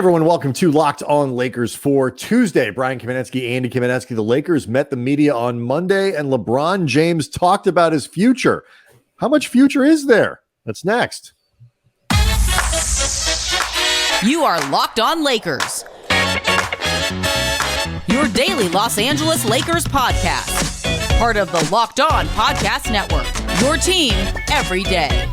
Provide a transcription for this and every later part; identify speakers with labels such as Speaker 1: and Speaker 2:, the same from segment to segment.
Speaker 1: Everyone, welcome to Locked On Lakers for Tuesday. Brian Kamenetsky, Andy Kamenetsky. The Lakers met the media on Monday, and LeBron James talked about his future. How much future is there? That's next.
Speaker 2: You are Locked On Lakers, your daily Los Angeles Lakers podcast. Part of the Locked On Podcast Network, your team every day.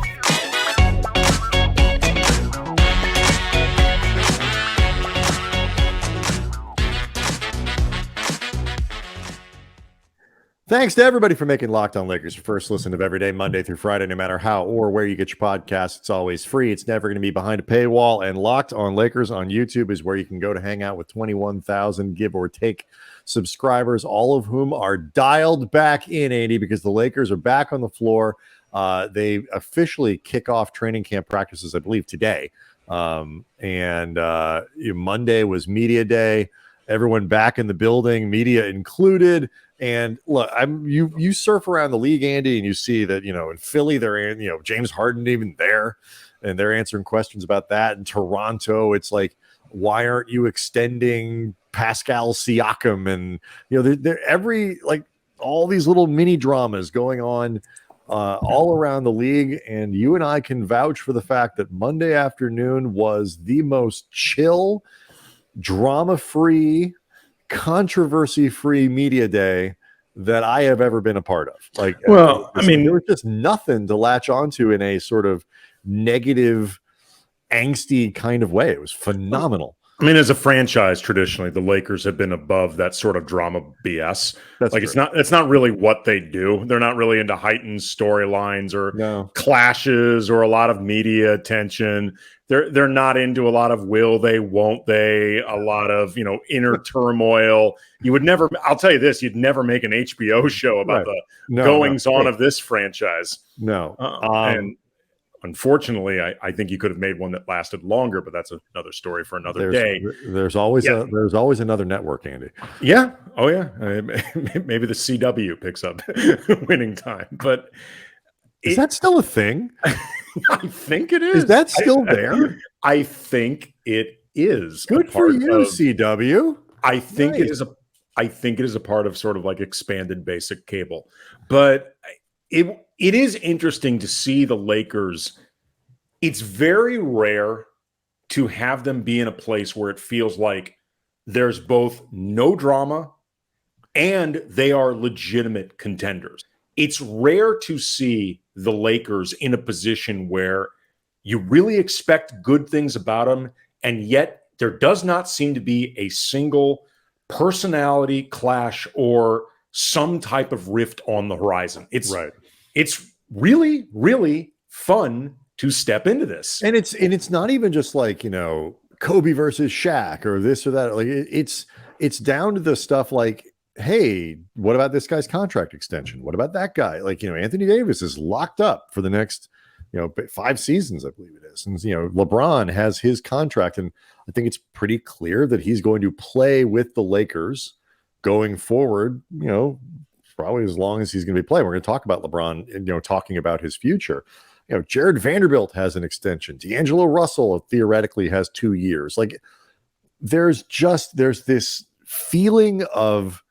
Speaker 1: Thanks to everybody for making Locked On Lakers your first listen of every day, Monday through Friday, no matter how or where you get your podcasts. It's always free. It's never going to be behind a paywall. And Locked On Lakers on YouTube is where you can go to hang out with 21,000 give or take subscribers, all of whom are dialed back in, Andy, because the Lakers are back on the floor. They officially kick off training camp practices, I believe, today. Monday was media day. Everyone back in the building, media included. And look, you surf around the league, Andy, and you see that, in Philly, they're in, James Harden even there, and they're answering questions about that. In Toronto, it's like, why aren't you extending Pascal Siakam? And, they're every, like, all these little mini dramas going on all around the league. And you and I can vouch for the fact that Monday afternoon was the most chill, drama-free, controversy-free media day that I have ever been a part of. There was just nothing to latch onto in a sort of negative, angsty kind of way. It was phenomenal.
Speaker 3: I mean, as a franchise, traditionally, the Lakers have been above that sort of drama BS.
Speaker 1: That's
Speaker 3: like,
Speaker 1: true.
Speaker 3: it's not really what they do. They're not really into heightened storylines or clashes or a lot of media attention. They're not into a lot of will they, won't they, a lot of, inner turmoil. You would never, I'll tell you this, you'd never make an HBO show about the goings on of this franchise.
Speaker 1: No.
Speaker 3: And unfortunately, I think you could have made one that lasted longer, but that's another story for another day.
Speaker 1: There's always another network, Andy.
Speaker 3: Yeah. Oh, yeah. Maybe the CW picks up winning time, but
Speaker 1: is that still a thing?
Speaker 3: I think it is.
Speaker 1: Is that still there?
Speaker 3: I think it is.
Speaker 1: Good for you, CW.
Speaker 3: I think it is a part of sort of like expanded basic cable, but it is interesting to see the Lakers. It's very rare to have them be in a place where it feels like there's both no drama and they are legitimate contenders. It's rare to see the Lakers in a position where you really expect good things about them, and yet there does not seem to be a single personality clash or some type of rift on the horizon. It's really, really fun to step into this.
Speaker 1: And it's not even just like, Kobe versus Shaq or this or that. Like it's down to the stuff like, hey, what about this guy's contract extension? What about that guy? Like, Anthony Davis is locked up for the next, 5 seasons, I believe it is. And, LeBron has his contract, and I think it's pretty clear that he's going to play with the Lakers going forward, probably as long as he's going to be playing. We're going to talk about LeBron, talking about his future. Jared Vanderbilt has an extension. D'Angelo Russell theoretically has 2 years. Like, there's this feeling of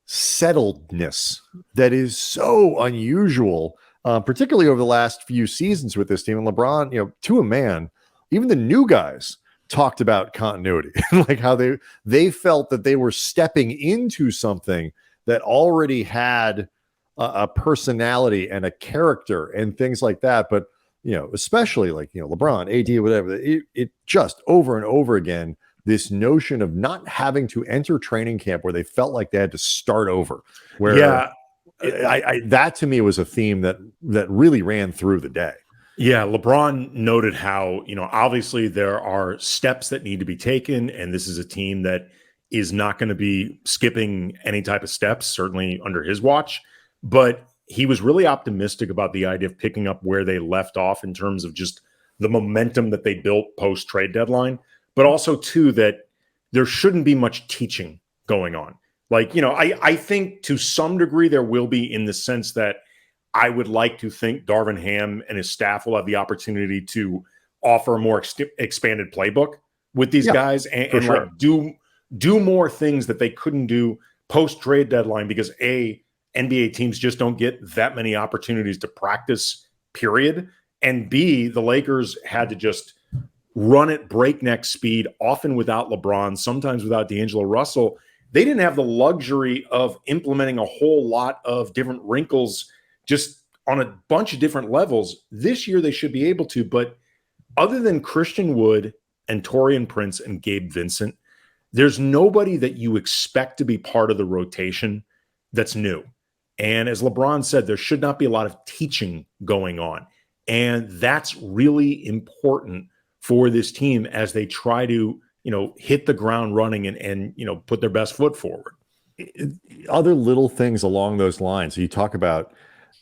Speaker 1: settledness that is so unusual, particularly over the last few seasons with this team. And LeBron, to a man, even the new guys talked about continuity, like how they felt that they were stepping into something that already had a personality and a character and things like that. But, especially like, LeBron, AD, whatever, it just over and over again, this notion of not having to enter training camp where they felt like they had to start over. Where that to me was a theme that really ran through the day.
Speaker 3: Yeah, LeBron noted how, obviously there are steps that need to be taken, and this is a team that is not going to be skipping any type of steps, certainly under his watch. But he was really optimistic about the idea of picking up where they left off in terms of just the momentum that they built post-trade deadline, but also, too, that there shouldn't be much teaching going on. Like, I think to some degree there will be, in the sense that I would like to think Darvin Ham and his staff will have the opportunity to offer a more expanded playbook with these
Speaker 1: Yeah,
Speaker 3: guys and
Speaker 1: sure.
Speaker 3: like do more things that they couldn't do post trade deadline because NBA teams just don't get that many opportunities to practice, period. And B, the Lakers had to just run at breakneck speed, often without LeBron, sometimes without D'Angelo Russell. They didn't have the luxury of implementing a whole lot of different wrinkles just on a bunch of different levels. This year they should be able to, but other than Christian Wood and Taurean Prince and Gabe Vincent, there's nobody that you expect to be part of the rotation that's new. And as LeBron said, there should not be a lot of teaching going on. And that's really important for this team as they try to, hit the ground running and put their best foot forward.
Speaker 1: Other little things along those lines. So you talk about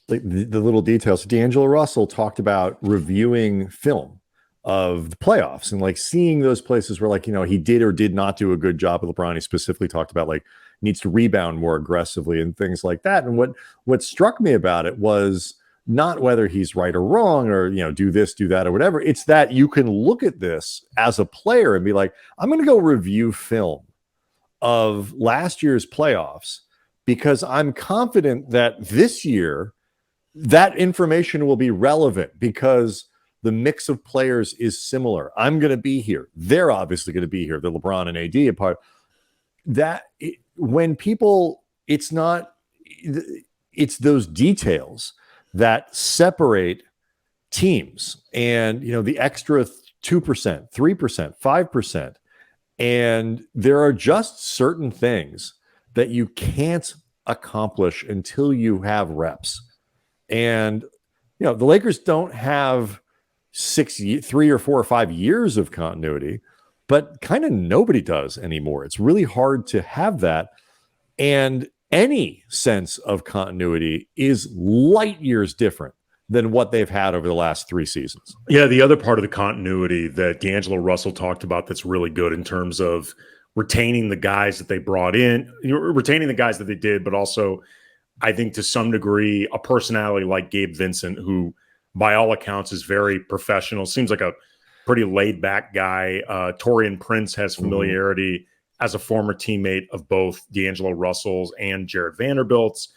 Speaker 1: like the little details. D'Angelo Russell talked about reviewing film of the playoffs and like seeing those places where like, he did or did not do a good job with LeBron. He specifically talked about like needs to rebound more aggressively and things like that. And what struck me about it was not whether he's right or wrong or, do this, do that or whatever. It's that you can look at this as a player and be like, I'm going to go review film of last year's playoffs because I'm confident that this year that information will be relevant because the mix of players is similar. I'm going to be here. They're obviously going to be here. The LeBron and AD apart. When people, it's those details that separate teams and, the extra 2%, 3%, 5%. And there are just certain things that you can't accomplish until you have reps. And, the Lakers don't have 3 or 4 or 5 years of continuity, but kind of nobody does anymore. It's really hard to have that. And any sense of continuity is light years different than what they've had over the last 3 seasons.
Speaker 3: Yeah, the other part of the continuity that D'Angelo Russell talked about that's really good in terms of retaining the guys that they brought in, retaining the guys that they did, but also I think to some degree a personality like Gabe Vincent, who by all accounts is very professional, seems like a pretty laid back guy. Taurean Prince has familiarity as a former teammate of both D'Angelo Russell's and Jared Vanderbilt's.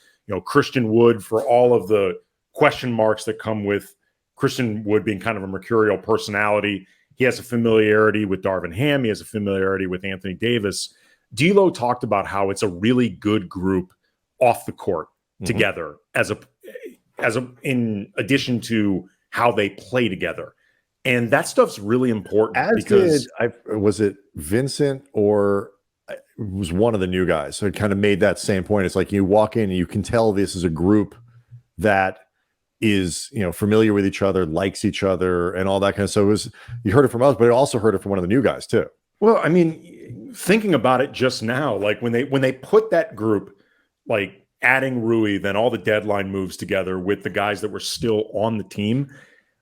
Speaker 3: Christian Wood, for all of the question marks that come with Christian Wood being kind of a mercurial personality, he has a familiarity with Darvin Ham. He has a familiarity with Anthony Davis. D'Lo talked about how it's a really good group off the court together as in addition to how they play together. And that stuff's really important.
Speaker 1: Was it Vincent or it was one of the new guys? So it kind of made that same point. It's like you walk in and you can tell this is a group that is, familiar with each other, likes each other and all that kind of stuff. So you heard it from us, but I also heard it from one of the new guys too.
Speaker 3: Well, I mean, thinking about it just now, like when they put that group, like adding Rui, then all the deadline moves together with the guys that were still on the team,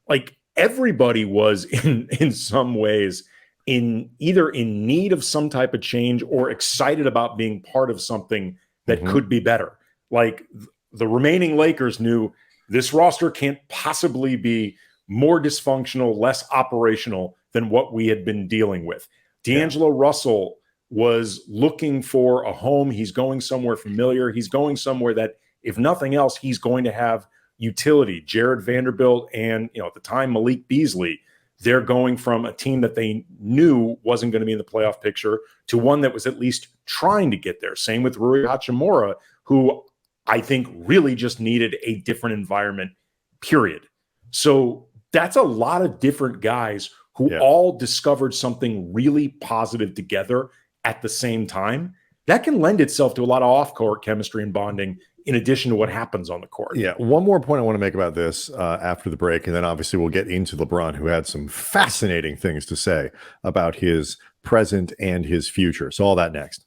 Speaker 3: like everybody was in some ways either in need of some type of change or excited about being part of something that could be better. Like the remaining Lakers knew this roster can't possibly be more dysfunctional, less operational than what we had been dealing with. D'Angelo Russell was looking for a home. He's going somewhere familiar. He's going somewhere that, if nothing else, he's going to have utility. Jared Vanderbilt and, at the time, Malik Beasley, they're going from a team that they knew wasn't going to be in the playoff picture to one that was at least trying to get there. Same with Rui Hachimura, who I think really just needed a different environment, period. So that's a lot of different guys who all discovered something really positive together at the same time. That can lend itself to a lot of off-court chemistry and bonding in addition to what happens on the court.
Speaker 1: Yeah, one more point I want to make about this after the break, and then obviously we'll get into LeBron, who had some fascinating things to say about his present and his future. So all that next.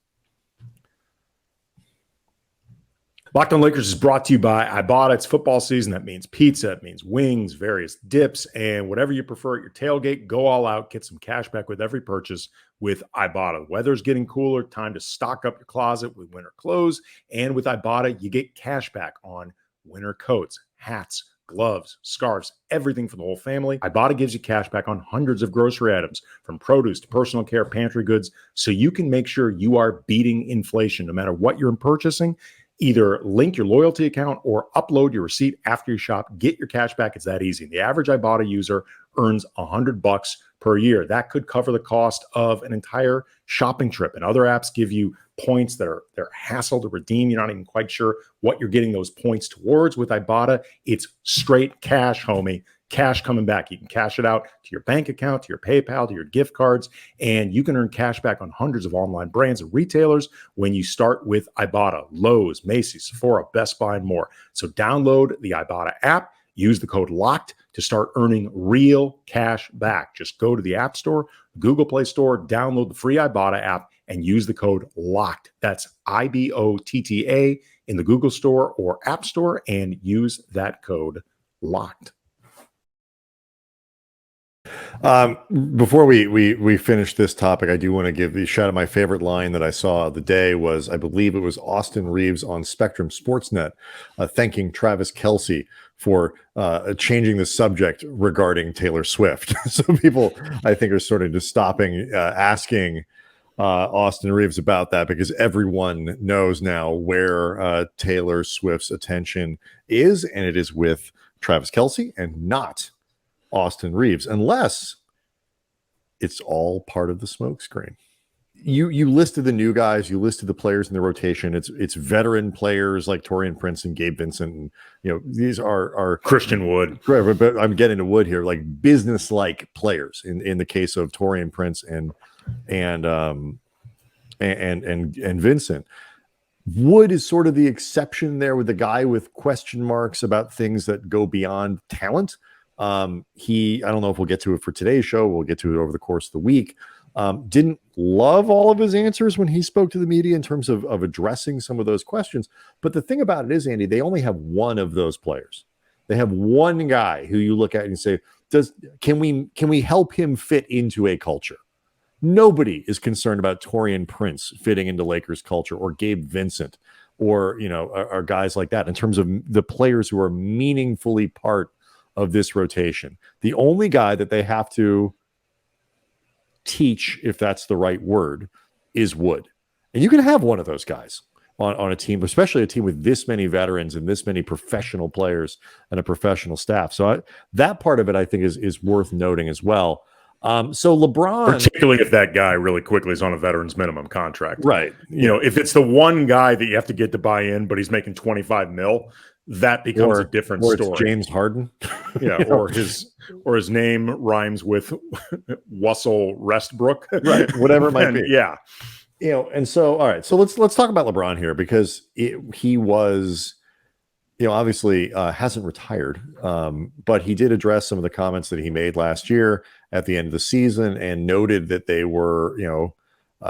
Speaker 3: Locked On Lakers is brought to you by Ibotta. It's football season. That means pizza. It means wings, various dips, and whatever you prefer at your tailgate. Go all out. Get some cash back with every purchase with Ibotta. The weather's getting cooler. Time to stock up your closet with winter clothes. And with Ibotta, you get cash back on winter coats, hats, gloves, scarves, everything for the whole family. Ibotta gives you cash back on hundreds of grocery items, from produce to personal care, pantry goods, so you can make sure you are beating inflation no matter what you're purchasing. Either link your loyalty account or upload your receipt after you shop. Get your cash back. It's that easy. The average Ibotta user earns $100 per year. That could cover the cost of an entire shopping trip. And other apps give you points they're hassle to redeem. You're not even quite sure what you're getting those points towards. With Ibotta, it's straight cash, homie. Cash coming back. You can cash it out to your bank account, to your PayPal, to your gift cards, and you can earn cash back on hundreds of online brands and retailers when you start with Ibotta. Lowe's, Macy's, Sephora, Best Buy, and more. So download the Ibotta app. Use the code LOCKED to start earning real cash back. Just go to the App Store, Google Play Store, download the free Ibotta app, and use the code LOCKED. That's IBOTTA in the Google Store or App Store, and use that code LOCKED.
Speaker 1: Before we finish this topic, I do want to give the shout out. My favorite line that I saw of the day was, I believe it was Austin Reeves on Spectrum Sportsnet, thanking Travis Kelce for changing the subject regarding Taylor Swift. So people, I think, are sort of just stopping, asking Austin Reeves about that, because everyone knows now where Taylor Swift's attention is, and it is with Travis Kelce and not Austin Reeves, unless it's all part of the smokescreen. You listed the new guys, you listed the players in the rotation. It's veteran players like Taurean Prince and Gabe Vincent, and these are
Speaker 3: Christian Wood.
Speaker 1: But I'm getting to Wood here, like business-like players in the case of Taurean Prince and Vincent. Wood is sort of the exception there, with the guy with question marks about things that go beyond talent. I don't know if we'll get to it for today's show. We'll get to it over the course of the week. Didn't love all of his answers when he spoke to the media in terms of addressing some of those questions. But the thing about it is, Andy, they only have one of those players. They have one guy who you look at and say, can we help him fit into a culture? Nobody is concerned about Taurean Prince fitting into Lakers culture, or Gabe Vincent, or or guys like that, in terms of the players who are meaningfully part of this rotation. The only guy that they have to teach, if that's the right word, is Wood. And you can have one of those guys on a team, especially a team with this many veterans and this many professional players and a professional staff. So that part of it, I think, is worth noting as well. So LeBron,
Speaker 3: particularly if that guy, really quickly, is on a veteran's minimum contract,
Speaker 1: right?
Speaker 3: If it's the one guy that you have to get to buy in, but he's making $25 million, that becomes a different story.
Speaker 1: It's James Harden,
Speaker 3: or his name rhymes with Russell Westbrook,
Speaker 1: right? Whatever it might be,
Speaker 3: yeah.
Speaker 1: And so, all right, so let's talk about LeBron here, because he was, obviously hasn't retired, but he did address some of the comments that he made last year at the end of the season, and noted that they were,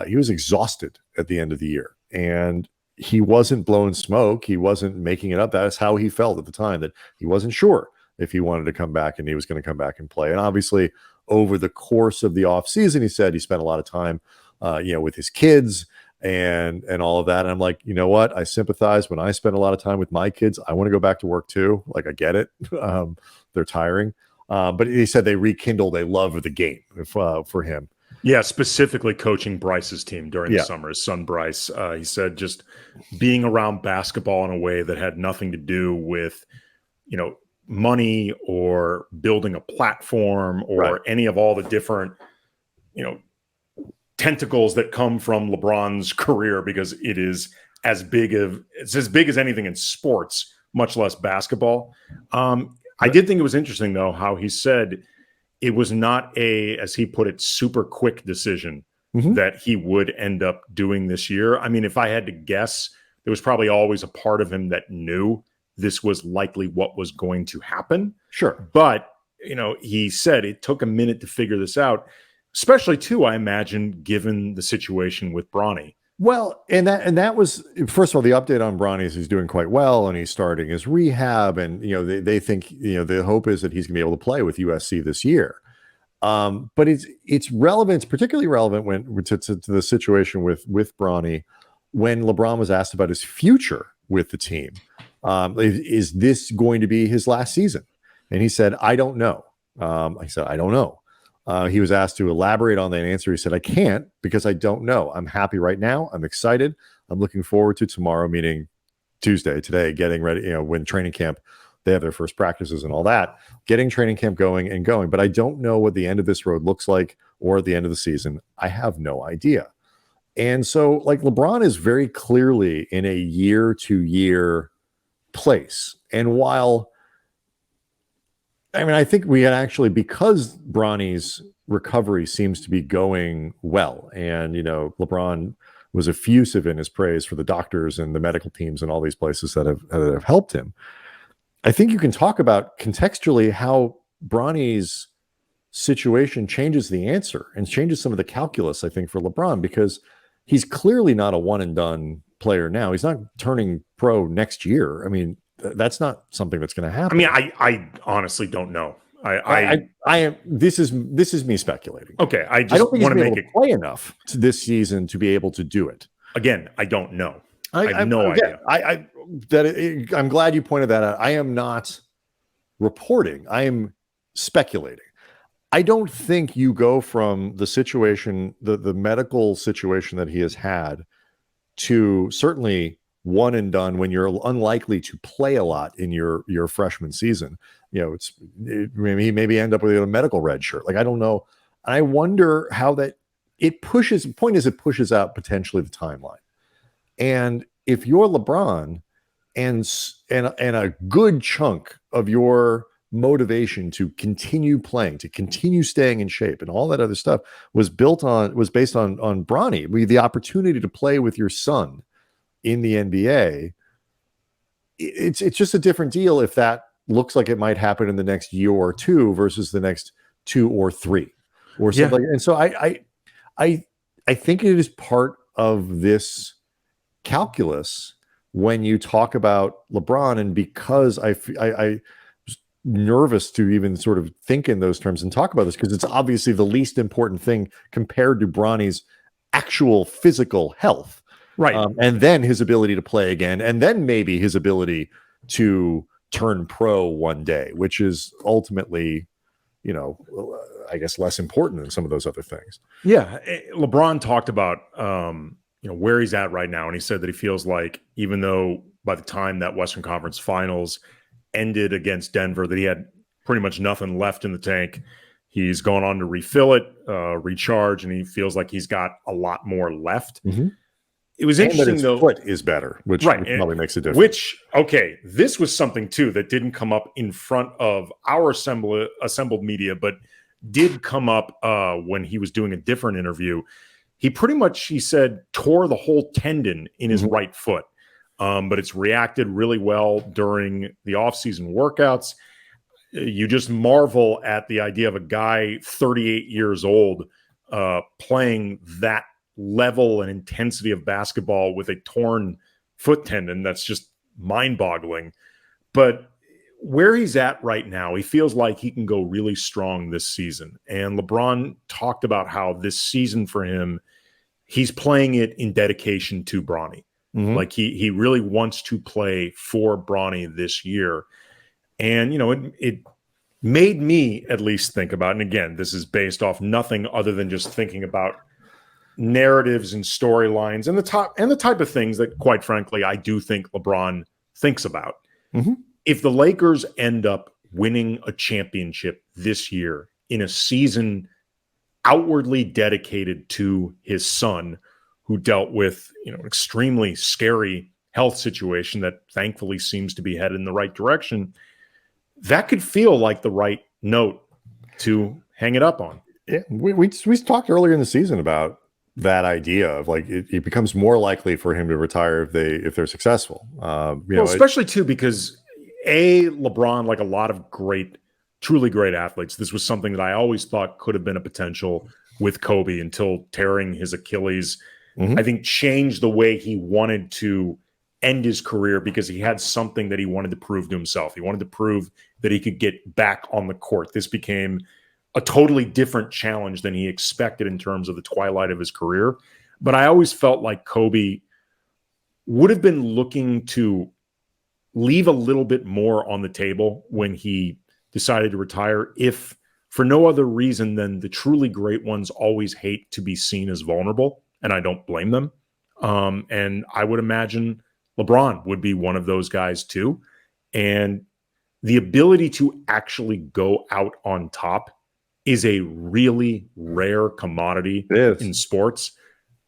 Speaker 1: he was exhausted at the end of the year, and he wasn't blowing smoke. He wasn't making it up. That's how he felt at the time, that he wasn't sure if he wanted to come back and he was going to come back and play. And obviously, over the course of the offseason, he said he spent a lot of time, with his kids and all of that. And I'm like, you know what? I sympathize. When I spend a lot of time with my kids, I want to go back to work too. Like, I get it. They're tiring. But he said they rekindled a love of the game for him.
Speaker 3: Yeah, specifically coaching Bryce's team during the summer, his son Bryce. He said just being around basketball in a way that had nothing to do with, money or building a platform or any of all the different, tentacles that come from LeBron's career, because it's as big as anything in sports, much less basketball. I did think it was interesting, though, how he said it was not as he put it, super quick decision that he would end up doing this year. I mean, if I had to guess, there was probably always a part of him that knew this was likely what was going to happen. Sure. But, he said it took a minute to figure this out, especially too, I imagine, given the situation with Bronny.
Speaker 1: Well, and that was, first of all, the update on Bronny is he's doing quite well, and he's starting his rehab, and they think the hope is that he's gonna be able to play with USC this year. But it's relevant, it's particularly relevant when to the situation with Bronny, when LeBron was asked about his future with the team. Is this going to be his last season? And he said, I don't know. I said, I don't know. He was asked to elaborate on that answer. He said, I can't because I don't know. I'm happy right now. I'm excited. I'm looking forward to tomorrow, meaning Tuesday, today, getting ready, when training camp, they have their first practices and all that, getting training camp going. But I don't know what the end of this road looks like or at the end of the season. I have no idea. And so, like, LeBron is very clearly in a year-to-year place. And while, I think we had actually, because Bronny's recovery seems to be going well, and, LeBron was effusive in his praise for the doctors and the medical teams and all these places that have helped him. I think you can talk about contextually how Bronny's situation changes the answer and changes some of the calculus, I think, for LeBron, because he's clearly not a one and done player now. He's not turning pro next year. I mean, that's not something that's going to happen.
Speaker 3: I mean, I honestly don't know.
Speaker 1: I am. This is me speculating.
Speaker 3: Okay, I
Speaker 1: don't think
Speaker 3: want to make
Speaker 1: it play enough this season to be able to do it.
Speaker 3: Again, I don't know. I have no idea.
Speaker 1: I'm glad you pointed that out. I am not reporting. I am speculating. I don't think you go from the situation, the medical situation that he has had, to certainly one and done when you're unlikely to play a lot in your freshman season. He maybe end up with a medical red shirt. Like, I don't know. I wonder how that it pushes. The point is, it pushes out potentially the timeline. And if you're LeBron and a good chunk of your motivation to continue playing, to continue staying in shape, and all that other stuff was based on Bronny, the opportunity to play with your son in the NBA. It's just a different deal if that looks like it might happen in the next year or two versus the next 2 or 3 or something. Yeah. And so I think it is part of this calculus when you talk about LeBron, and because I was nervous to even sort of think in those terms and talk about this, because it's obviously the least important thing compared to Bronny's actual physical health.
Speaker 3: Right.
Speaker 1: And then his ability to play again, and then maybe his ability to turn pro one day, which is ultimately, I guess, less important than some of those other things.
Speaker 3: Yeah. LeBron talked about, where he's at right now. And he said that he feels like, even though by the time that Western Conference Finals ended against Denver, that he had pretty much nothing left in the tank, he's going on to refill it, recharge, and he feels like he's got a lot more left. Mm-hmm. It was interesting, though.
Speaker 1: Foot is better, which probably makes a difference.
Speaker 3: This was something, too, that didn't come up in front of our assembled media, but did come up when he was doing a different interview. He pretty much, he said, tore the whole tendon in his right foot, but it's reacted really well during the offseason workouts. You just marvel at the idea of a guy 38 years old playing that level and intensity of basketball with a torn foot tendon. That's just mind-boggling. But where he's at right now, he feels like he can go really strong this season. And LeBron talked about how this season for him, he's playing it in dedication to Bronny. Mm-hmm. Like he really wants to play for Bronny this year. And, it made me at least think about, and again, this is based off nothing other than just thinking about narratives and storylines and the type of things that, quite frankly, I do think LeBron thinks about. Mm-hmm. If the Lakers end up winning a championship this year in a season outwardly dedicated to his son, who dealt with, an extremely scary health situation that thankfully seems to be headed in the right direction, that could feel like the right note to hang it up on.
Speaker 1: Yeah, we talked earlier in the season about that idea of, like, it becomes more likely for him to retire if they're successful.
Speaker 3: Especially too, because LeBron, like a lot of truly great athletes, this was something that I always thought could have been a potential with Kobe until tearing his Achilles. Mm-hmm. I think changed the way he wanted to end his career, because he had something that he wanted to prove to himself. He wanted to prove that he could get back on the court. This became a totally different challenge than he expected in terms of the twilight of his career. But I always felt like Kobe would have been looking to leave a little bit more on the table when he decided to retire, if for no other reason than the truly great ones always hate to be seen as vulnerable, and I don't blame them. And I would imagine LeBron would be one of those guys too. And the ability to actually go out on top is a really rare commodity in sports.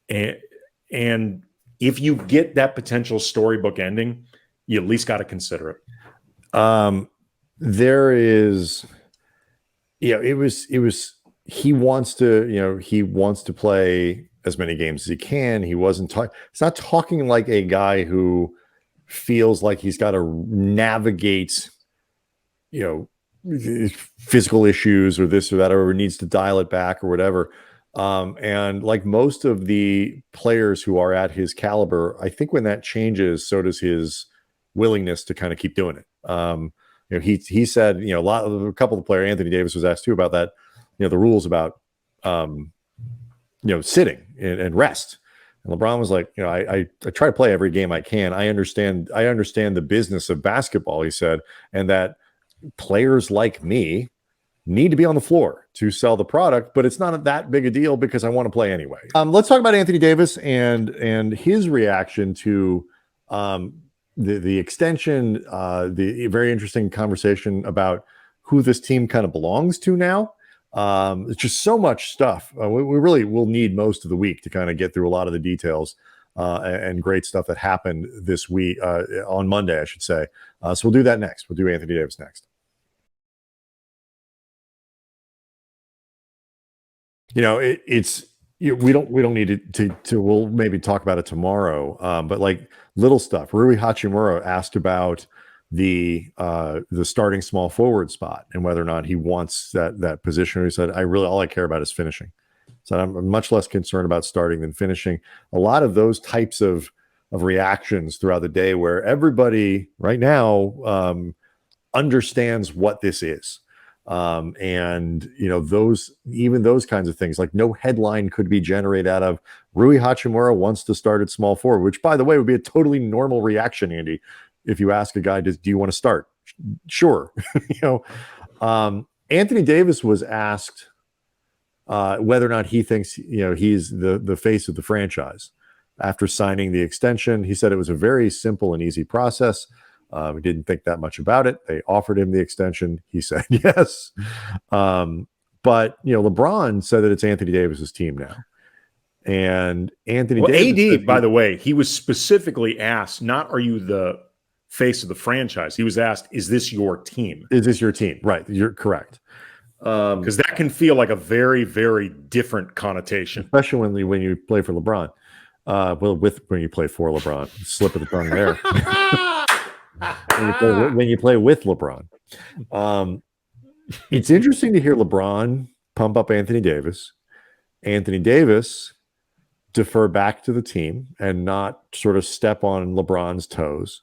Speaker 3: And if you get that potential storybook ending, you at least got to consider it.
Speaker 1: There is, it was, he wants to play as many games as he can. He wasn't talking, it's not talking like a guy who feels like he's got to navigate, physical issues or this or that, or needs to dial it back or whatever. And like most of the players who are at his caliber, I think when that changes, so does his willingness to kind of keep doing it. He said, a couple of the players, Anthony Davis was asked too about that, the rules about, sitting and rest. And LeBron was like, I try to play every game I can. I understand the business of basketball, he said, and that players like me need to be on the floor to sell the product, but it's not that big a deal because I want to play anyway. Let's talk about Anthony Davis and his reaction to the extension, the very interesting conversation about who this team kind of belongs to now. It's just so much stuff. We really will need most of the week to kind of get through a lot of the details and great stuff that happened this week, on Monday, I should say. So we'll do that next. We'll do Anthony Davis next. We don't need it to we'll maybe talk about it tomorrow. But like little stuff, Rui Hachimura asked about the starting small forward spot and whether or not he wants that position. He said, all I care about is finishing. So I'm much less concerned about starting than finishing. A lot of those types of reactions throughout the day where everybody right now understands what this is. And those kinds of things, like no headline could be generated out of Rui Hachimura wants to start at small forward, which by the way would be a totally normal reaction, Andy. If you ask a guy, do you want to start? Sure. Anthony Davis was asked whether or not he thinks he's the face of the franchise after signing the extension. He said it was a very simple and easy process. He didn't think that much about it. They offered him the extension. He said yes. But LeBron said that it's Anthony Davis's team now. And Anthony Davis,
Speaker 3: AD, by the way, he was specifically asked, not are you the face of the franchise? He was asked, is this your team?
Speaker 1: Is this your team? Right. You're correct.
Speaker 3: Because that can feel like a very, very different connotation.
Speaker 1: Especially when you play for LeBron. When you play for LeBron. Slip of the tongue there. when you play with LeBron. It's interesting to hear LeBron pump up Anthony Davis. Anthony Davis defer back to the team and not sort of step on LeBron's toes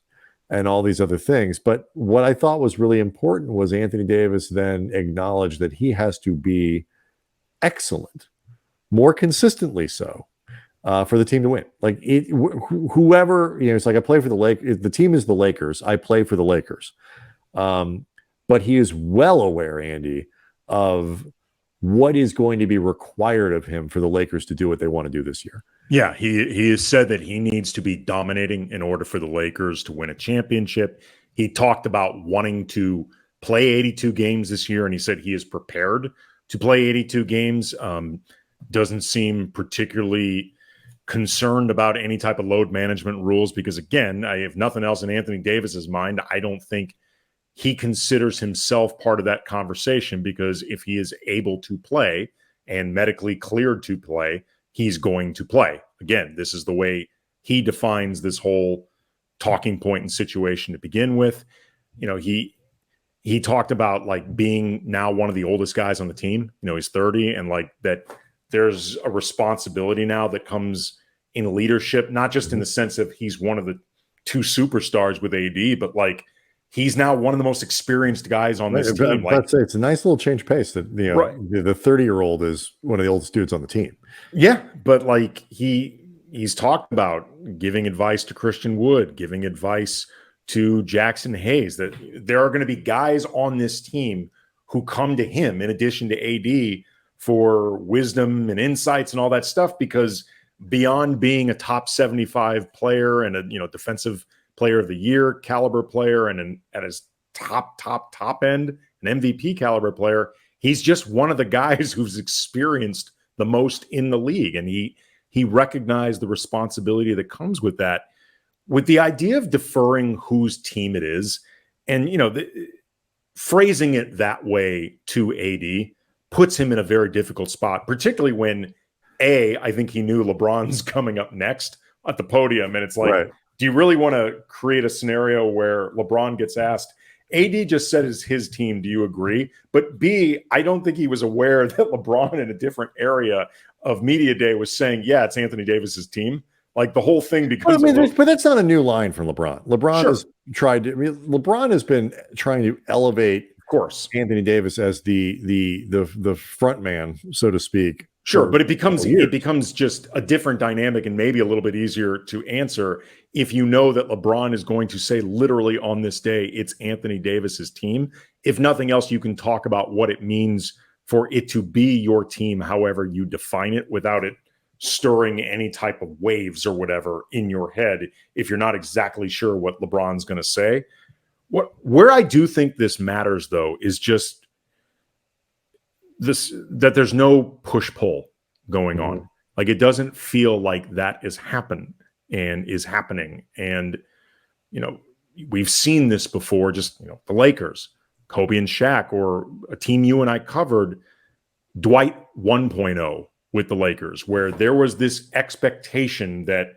Speaker 1: and all these other things. But what I thought was really important was Anthony Davis then acknowledged that he has to be excellent, more consistently so, for the team to win. Like whoever, it's like I play for the Lakers. The team is the Lakers. I play for the Lakers. But he is well aware, Andy, of what is going to be required of him for the Lakers to do what they want to do this year.
Speaker 3: Yeah, he has said that he needs to be dominating in order for the Lakers to win a championship. He talked about wanting to play 82 games this year, and he said he is prepared to play 82 games. Doesn't seem particularly concerned about any type of load management rules because, again, I have nothing else in Anthony Davis's mind. I don't think he considers himself part of that conversation because if he is able to play and medically cleared to play, he's going to play. Again, this is the way he defines this whole talking point and situation to begin with. He talked about like being now one of the oldest guys on the team. He's 30 and like that there's a responsibility now that comes in leadership, not just in the sense of he's one of the two superstars with AD, but like he's now one of the most experienced guys on this team.
Speaker 1: Let's say it's a nice little change pace that the 30-year-old is one of the oldest dudes on the team.
Speaker 3: Yeah, but like he's talked about giving advice to Christian Wood, giving advice to Jackson Hayes, that there are going to be guys on this team who come to him in addition to AD for wisdom and insights and all that stuff, because beyond being a top 75 player and a defensive player of the year caliber player and at his top end, an MVP caliber player, he's just one of the guys who's experienced the most in the league. And he recognized the responsibility that comes with that, with the idea of deferring whose team it is. And, phrasing it that way to AD puts him in a very difficult spot, particularly when I think he knew LeBron's coming up next at the podium. And it's like, right, do you really want to create a scenario where LeBron gets asked, AD just said it's his team, do you agree? But B, I don't think he was aware that LeBron in a different area of media day was saying, yeah, it's Anthony Davis's team. Like the whole thing becomes.
Speaker 1: But that's not a new line from LeBron. LeBron has been trying to elevate,
Speaker 3: of course,
Speaker 1: Anthony Davis as the front man, so to speak.
Speaker 3: Sure, but it becomes just a different dynamic and maybe a little bit easier to answer if you know that LeBron is going to say literally on this day, it's Anthony Davis's team. If nothing else, you can talk about what it means for it to be your team, however you define it, without it stirring any type of waves or whatever in your head if you're not exactly sure what LeBron's going to say. Where I do think this matters, though, is just that there's no push-pull going on. Like, it doesn't feel like that is happening. And, we've seen this before, just, the Lakers, Kobe and Shaq, or a team you and I covered, Dwight 1.0 with the Lakers, where there was this expectation that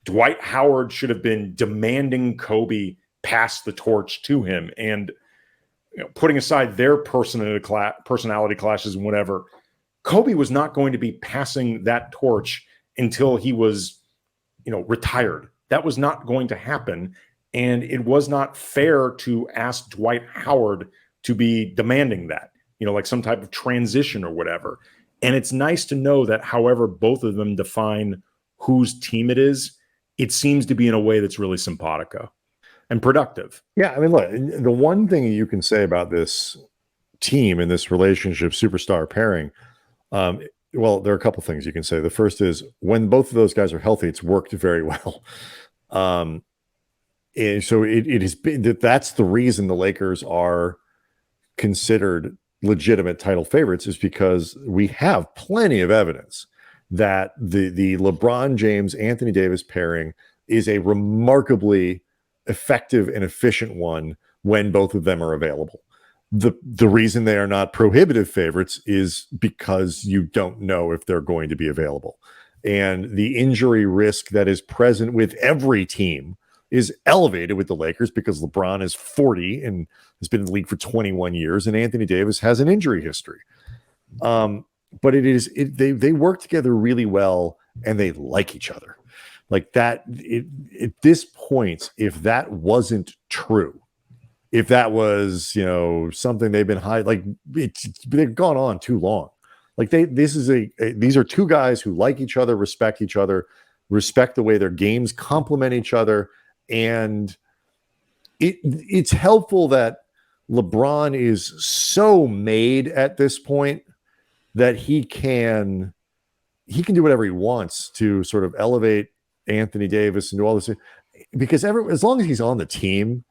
Speaker 3: Dwight Howard should have been demanding Kobe pass the torch to him. And putting aside their personality clashes and whatever, Kobe was not going to be passing that torch until he was, retired. That was not going to happen. And it was not fair to ask Dwight Howard to be demanding that, like some type of transition or whatever. And it's nice to know that however both of them define whose team it is, it seems to be in a way that's really simpatico and productive.
Speaker 1: Yeah, I mean, look, the one thing you can say about this team and this relationship superstar pairing, well, there are a couple things you can say. The first is when both of those guys are healthy, it's worked very well. And so it has been that's the reason the Lakers are considered legitimate title favorites, is because we have plenty of evidence that the LeBron James Anthony Davis pairing is a remarkably effective and efficient one when both of them are available. The reason they are not prohibitive favorites is because you don't know if they're going to be available. And the injury risk that is present with every team is elevated with the Lakers because LeBron is 40 and has been in the league for 21 years, and Anthony Davis has an injury history. But they work together really well, and they like each other. Like that, at this point, if that wasn't true, if that was, something they've been they've gone on too long. Like these are two guys who like each other, respect the way their games complement each other. And it's helpful that LeBron is so made at this point that he can do whatever he wants to sort of elevate Anthony Davis and do all this, because as long as he's on the team,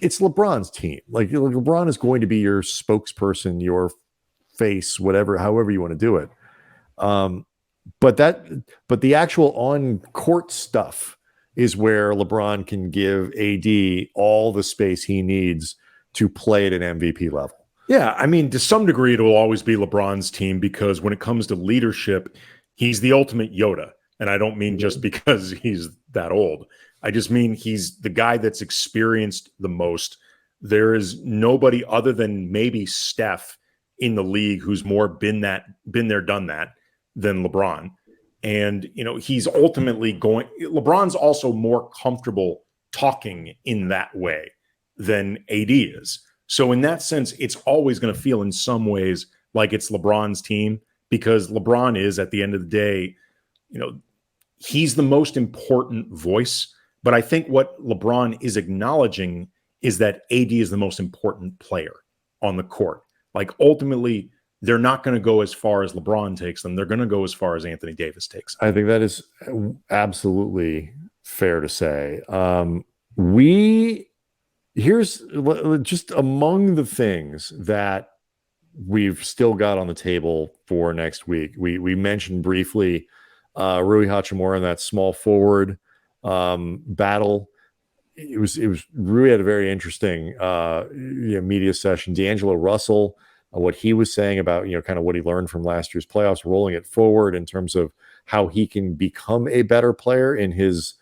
Speaker 1: it's LeBron's team. Like LeBron is going to be your spokesperson, your face, however you want to do it. But the actual on court stuff is where LeBron can give AD all the space he needs to play at an MVP level.
Speaker 3: Yeah, I mean, to some degree, it will always be LeBron's team, because when it comes to leadership, he's the ultimate Yoda. And I don't mean just because he's that old. I just mean he's the guy that's experienced the most. There is nobody other than maybe Steph in the league who's more been there, done that than LeBron. And, he's ultimately LeBron's also more comfortable talking in that way than AD is. So in that sense, it's always going to feel in some ways like it's LeBron's team, because LeBron is, at the end of the day, he's the most important voice, But I think what LeBron is acknowledging is that AD is the most important player on the court. Like ultimately, they're not going to go as far as LeBron takes them. They're going to go as far as Anthony Davis takes them.
Speaker 1: I think that is absolutely fair to say. Here's just among the things that we've still got on the table for next week. We mentioned briefly Rui Hachimura in that small forward battle. It was Rui had a very interesting media session. D'Angelo Russell, what he was saying about kind of what he learned from last year's playoffs, rolling it forward in terms of how he can become a better player in his,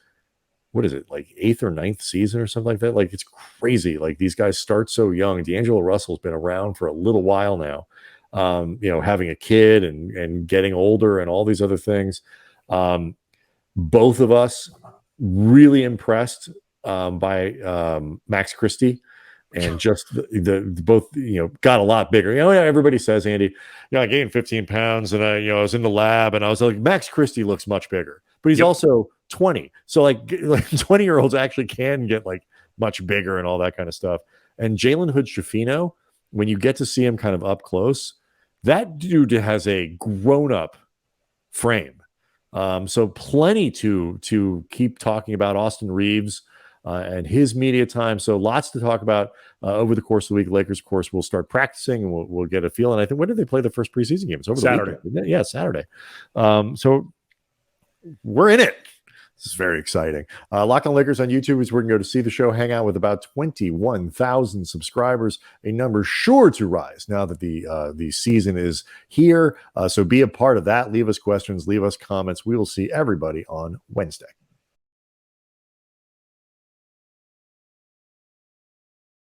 Speaker 1: what is it, like 8th or 9th season or something like that? Like, it's crazy. Like, these guys start so young. D'Angelo Russell's been around for a little while now, having a kid and getting older and all these other things. Both of us really impressed by Max Christie, and just the both got a lot bigger. Everybody says, Andy, I gained 15 pounds and I was in the lab and I was like, Max Christie looks much bigger, but he's also 20. So like 20-year-olds actually can get like much bigger and all that kind of stuff. And Jalen Hood-Schifino, when you get to see him kind of up close, that dude has a grown-up frame. So plenty to keep talking about. Austin Reeves and his media time. So lots to talk about over the course of the week. Lakers, of course, will start practicing and we'll get a feel. And I think, when did they play the first preseason game? It's over
Speaker 3: Saturday.
Speaker 1: the weekend. Yeah, Saturday. So we're in it. This is very exciting. Locked On Lakers on YouTube is where you can go to see the show, hang out with about 21,000 subscribers, a number sure to rise now that the season is here. So be a part of that. Leave us questions, leave us comments. We will see everybody on Wednesday.